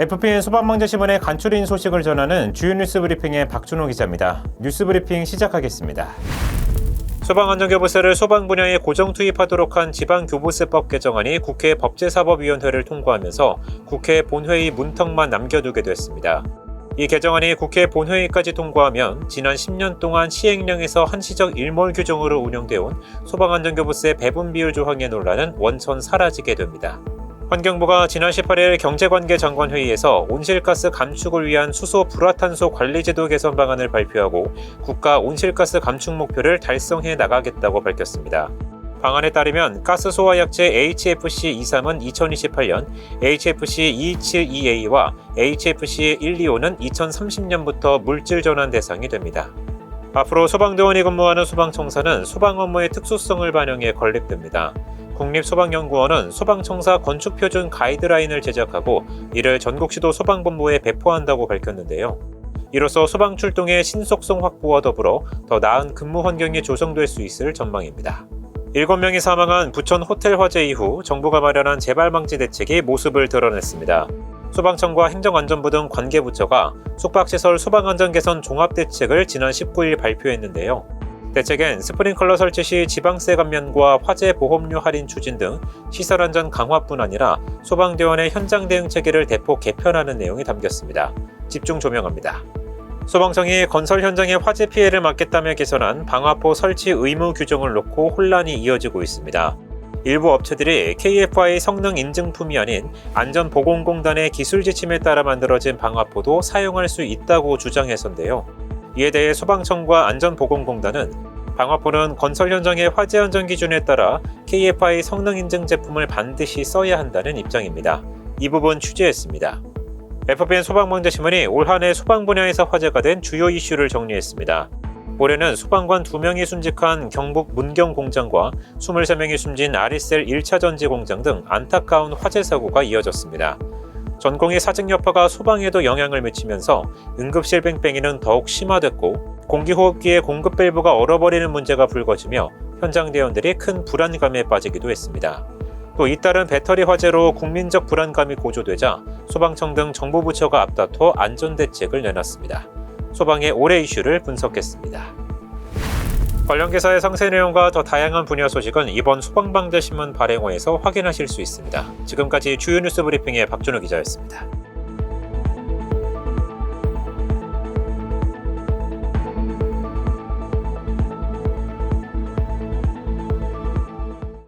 FPN 소방방재신문의 간추린 소식을 전하는 주요 뉴스 브리핑의 박준호 기자입니다. 뉴스 브리핑 시작하겠습니다. 소방안전교부세를 소방 분야에 고정 투입하도록 한 지방교부세법 개정안이 국회 법제사법위원회를 통과하면서 국회 본회의 문턱만 남겨두게 됐습니다. 이 개정안이 국회 본회의까지 통과하면 지난 10년 동안 시행령에서 한시적 일몰 규정으로 운영되어온 소방안전교부세 배분 비율 조항의 논란은 원천 사라지게 됩니다. 환경부가 지난 18일 경제관계장관회의에서 온실가스 감축을 위한 수소 불화탄소 관리제도 개선 방안을 발표하고 국가 온실가스 감축 목표를 달성해 나가겠다고 밝혔습니다. 방안에 따르면 가스 소화약제 HFC-23은 2028년, HFC-272A와 HFC-125는 2030년부터 물질 전환 대상이 됩니다. 앞으로 소방대원이 근무하는 소방청사는 소방 업무의 특수성을 반영해 건립됩니다. 국립소방연구원은 소방청사 건축표준 가이드라인을 제작하고 이를 전국시도 소방본부에 배포한다고 밝혔는데요. 이로써 소방 출동의 신속성 확보와 더불어 더 나은 근무 환경이 조성될 수 있을 전망입니다. 7명이 사망한 부천 호텔 화재 이후 정부가 마련한 재발방지 대책이 모습을 드러냈습니다. 소방청과 행정안전부 등 관계부처가 숙박시설 소방안전 개선 종합대책을 지난 19일 발표했는데요. 대책엔 스프링클러 설치 시 지방세 감면과 화재 보험료 할인 추진 등 시설 안전 강화뿐 아니라 소방대원의 현장 대응 체계를 대폭 개편하는 내용이 담겼습니다. 집중 조명합니다. 소방청이 건설 현장의 화재 피해를 막겠다며 개선한 방화포 설치 의무 규정을 놓고 혼란이 이어지고 있습니다. 일부 업체들이 KFI 성능 인증품이 아닌 안전보건공단의 기술 지침에 따라 만들어진 방화포도 사용할 수 있다고 주장해서인데요. 이에 대해 소방청과 안전보건공단은 방화포는 건설 현장의 화재 안전 기준에 따라 KFI 성능 인증 제품을 반드시 써야 한다는 입장입니다. 이 부분 취재했습니다. FPN 소방방재신문이 올 한 해 소방 분야에서 화제가 된 주요 이슈를 정리했습니다. 올해는 소방관 2명이 순직한 경북 문경 공장과 23명이 숨진 아리셀 1차 전지 공장 등 안타까운 화재 사고가 이어졌습니다. 전공의 사증 여파가 소방에도 영향을 미치면서 응급실 뺑뺑이는 더욱 심화됐고 공기호흡기의 공급 밸브가 얼어버리는 문제가 불거지며 현장 대원들이 큰 불안감에 빠지기도 했습니다. 또 잇따른 배터리 화재로 국민적 불안감이 고조되자 소방청 등 정부 부처가 앞다퉈 안전대책을 내놨습니다. 소방의 올해 이슈를 분석했습니다. 관련 기사의 상세 내용과 더 다양한 분야 소식은 이번 소방방재신문 발행호에서 확인하실 수 있습니다. 지금까지 주요 뉴스 브리핑의 박준호 기자였습니다.